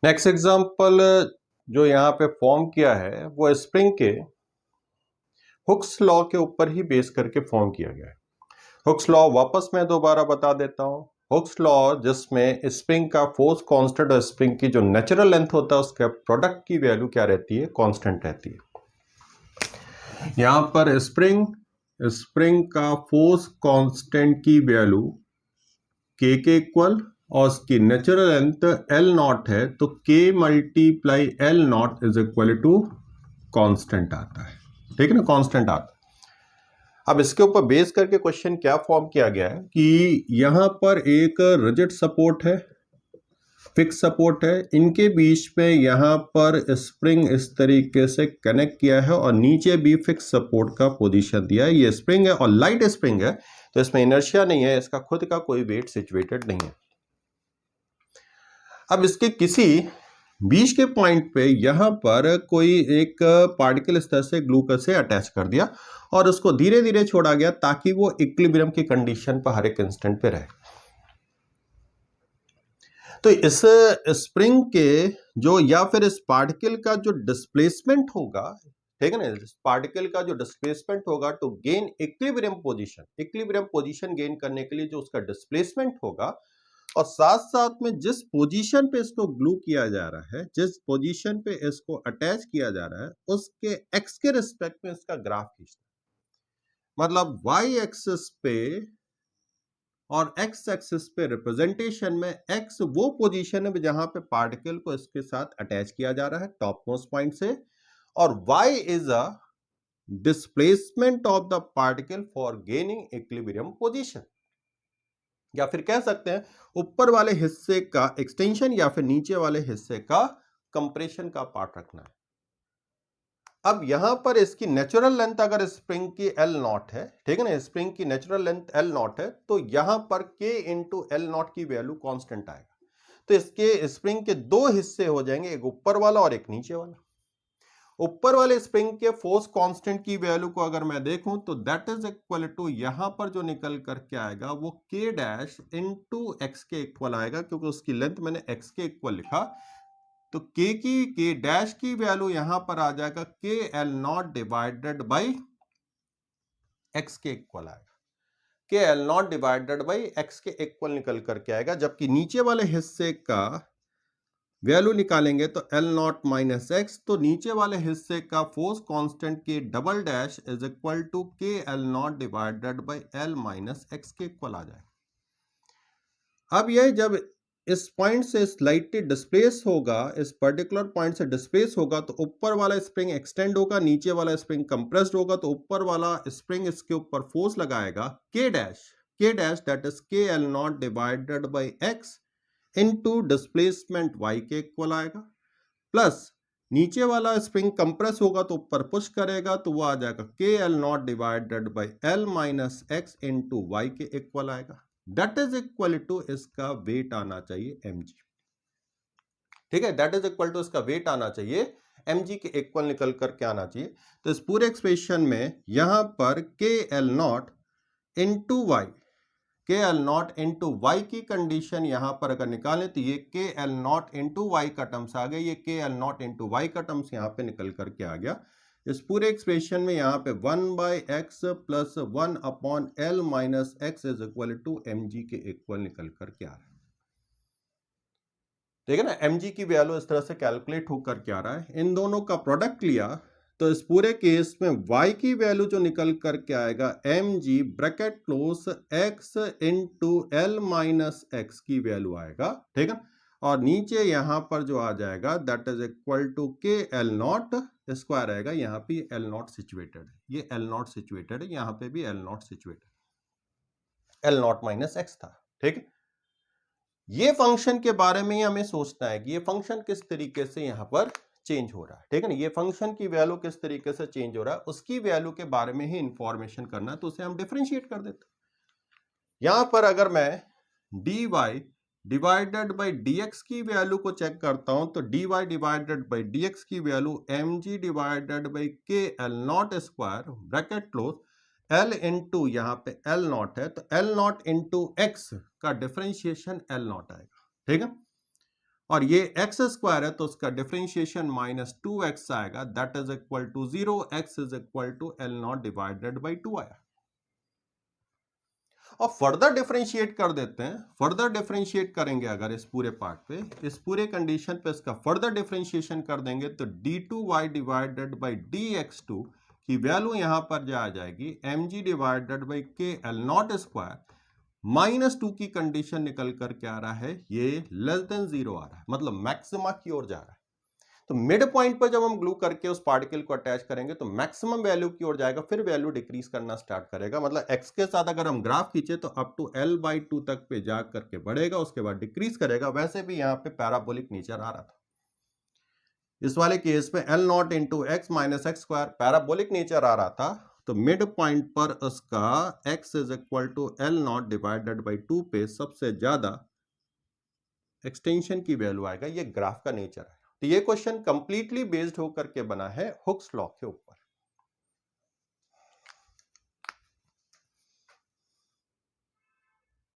Next example जो यहाँ पे फॉर्म किया है वो स्प्रिंग के हुक्स लॉ के ऊपर ही बेस करके फॉर्म किया गया है। हुक्स लॉ वापस मैं दोबारा बता देता हूं। हुक्स लॉ जिसमें स्प्रिंग का फोर्स कांस्टेंट और स्प्रिंग की जो नेचुरल लेंथ होता है उसके प्रोडक्ट की वैल्यू क्या रहती है, कांस्टेंट रहती है। यहां पर स्प्रिंग का फोर्स कांस्टेंट की वैल्यू के इक्वल और उसकी नेचुरल लेंथ एल नॉट है, तो K multiply L naught is equal to constant आता है। ठीक है ना, कांस्टेंट आता है। अब इसके ऊपर बेस करके क्वेश्चन क्या फॉर्म किया गया है कि यहां पर एक रिजिड सपोर्ट है, फिक्स सपोर्ट है, इनके बीच में यहां पर स्प्रिंग इस तरीके से कनेक्ट किया है और नीचे भी फिक्स सपोर्ट का पोजीशन दिया है। ये स्प्रिंग है और लाइट स्प्रिंग है, तो इसमें इनर्शिया नहीं है, इसका खुद का कोई वेट सिचुएटेड नहीं है। अब इसके किसी बीच के पॉइंट पे यहां पर कोई एक पार्टिकल इस तरह से ग्लूकोज से अटैच कर दिया और उसको धीरे धीरे छोड़ा गया ताकि वो इक्विलिब्रियम की कंडीशन पर हर एक इंस्टेंट पे रहे। तो इस स्प्रिंग के जो या फिर इस पार्टिकल का जो डिस्प्लेसमेंट होगा, ठीक है ना, इस पार्टिकल का जो डिस्प्लेसमेंट होगा to gain equilibrium position gain करने के लिए जो उसका डिस्प्लेसमेंट होगा, और साथ साथ में जिस पोजीशन पे इसको ग्लू किया जा रहा है, जिस पोजीशन पे इसको अटैच किया जा रहा है, उसके एक्स के रिस्पेक्ट में इसका ग्राफ खींचना। मतलब वाई एक्सिस पे और एक्स एक्सिस पे रिप्रेजेंटेशन में एक्स वो पोजीशन है जहां पे पार्टिकल को इसके साथ अटैच किया जा रहा है टॉप मोस्ट पॉइंट से, और Y is a displacement of the particle for gaining equilibrium position. या फिर कह सकते हैं ऊपर वाले हिस्से का एक्सटेंशन या फिर नीचे वाले हिस्से का कंप्रेशन का पार्ट रखना है। अब यहां पर इसकी नेचुरल लेंथ अगर स्प्रिंग की एल नॉट है, ठीक है ना, स्प्रिंग की नेचुरल लेंथ एल नॉट है, तो यहां पर के इंटू एल नॉट की वैल्यू कांस्टेंट आएगा। तो इसके स्प्रिंग के दो हिस्से हो जाएंगे, एक ऊपर वाला और एक नीचे वाला। ऊपर वाले स्प्रिंग के फोर्स कांस्टेंट की वैल्यू को अगर मैं देखूं तो दैट इज इक्वल टू यहां पर जो निकल करके आएगा वो के dash into x k equal आएगा, क्योंकि उसकी लेंथ मैंने एक्स के इक्वल लिखा। तो के डैश की वैल्यू यहां पर आ जाएगा K L not divided by x k equal आएगा। के L not divided by x k equal निकल करके आएगा, जबकि नीचे वाले हिस्से का वैल्यू निकालेंगे तो एल नॉट माइनस एक्स, तो नीचे वाले हिस्से का force constant k double dash is equal to k L not divided by L minus x k equal आ जाएगा। अब यह जब इस पॉइंट से स्लाइटली डिस्प्लेस होगा, इस पर्टिकुलर पॉइंट से डिस्प्लेस होगा, तो ऊपर वाला स्प्रिंग एक्सटेंड होगा, नीचे वाला स्प्रिंग कंप्रेस्ड होगा, तो ऊपर वाला स्प्रिंग इसके ऊपर फोर्स लगाएगा के डैश दैट इज के L not divided by x into displacement y के इक्वल आएगा, प्लस नीचे वाला स्प्रिंग कंप्रेस होगा तो ऊपर पुश करेगा, तो वो आ जाएगा K L not divided by L minus X into Y के इक्वल आएगा। दैट इज इक्वल टू इसका वेट आना चाहिए mg। ठीक है, दैट इज इक्वल टू इसका वेट आना चाहिए mg के इक्वल निकल करके आना चाहिए। तो इस पूरे एक्सप्रेशन में यहां पर के एल नॉट इंटू वाई, के एल नॉट इंटू वाई की कंडीशन यहां पर अगर निकालें तो ये के एल नॉट इंटू वाई का टर्म्स आ गया, ये के एल नॉट इंटू वाई का टर्म्स यहां पे निकल करके आ गया। इस पूरे एक्सप्रेशन में यहां पे 1 by X plus 1 upon L minus X is equal to mg के इक्वल निकल करके आ रहा है। ठीक है ना, mg की वैल्यू इस तरह से कैलकुलेट होकर के आ रहा है। इन दोनों का प्रोडक्ट लिया तो इस पूरे केस में y की वैल्यू जो निकल करके आएगा mg bracket close x into L minus x की वैल्यू आएगा। ठीक है, और नीचे यहां पर जो आ जाएगा that is equal to k L not square आएगा। यहाँ पे एल नॉट सिचुएटेड है, ये एल नॉट सिचुएटेड है, यहाँ पे भी L not situated, L not minus x था। ठीक है, ये फंक्शन के बारे में हमें सोचना है कि ये फंक्शन किस तरीके से यहां पर चेंज हो रहा है। ठीक है ना, ये फंक्शन की वैल्यू किस तरीके से चेंज हो रहा है, उसकी वैल्यू के बारे में ही इंफॉर्मेशन करना है, तो उसे हम डिफरेंशिएट कर देते हैं। यहां पर अगर मैं dy डिवाइडेड बाई dx की वैल्यू को चेक करता हूं तो dy डिवाइडेड बाई dx की वैल्यू mg डिवाइडेड बाई के L not square bracket close L into यहाँ पे L नॉट है, तो L नॉट इंटू एक्स का डिफरेंशिएशन L नॉट आएगा, ठीक है। और ये एक्स स्क्वायर है तो उसका डिफरेंशिएशन -2x आएगा, that is equal to 0, x is equal to L not divided by 2 आया। और फर्दर डिफरेंशिएट कर देते हैं, फर्दर डिफरेंशिएट करेंगे अगर इस पूरे पार्ट पे, इस पूरे कंडीशन पे इसका फर्दर डिफरेंशिएशन कर देंगे तो d2y डिवाइडेड बाई dx2 की वैल्यू यहां पर जा जाएगी mg divided by k L not square, -2 की कंडीशन निकल कर क्या आ रहा है, ये लेस देन 0 आ रहा है, मतलब मैक्सिमा की ओर जा रहा है। तो मिड पॉइंट पर जब हम ग्लू करके उस पार्टिकल को अटैच करेंगे तो मैक्सिमम वैल्यू की ओर जाएगा, फिर वैल्यू डिक्रीज करना स्टार्ट करेगा, मतलब एक्स के साथ अगर हम ग्राफ खींचे तो अप टू L/2 तक पे जा करके बढ़ेगा, उसके बाद डिक्रीज करेगा। वैसे भी यहाँ पे पैराबोलिक नेचर आ रहा था, इस वाले केस में L nought into x minus x square parabolic nature आ रहा था, तो मिड पॉइंट पर उसका x is equal to L not divided by 2 पे सबसे ज्यादा एक्सटेंशन की वैल्यू आएगा। ये ग्राफ का नेचर है। तो ये क्वेश्चन कंप्लीटली बेस्ड होकर के बना है हुक्स लॉ के ऊपर।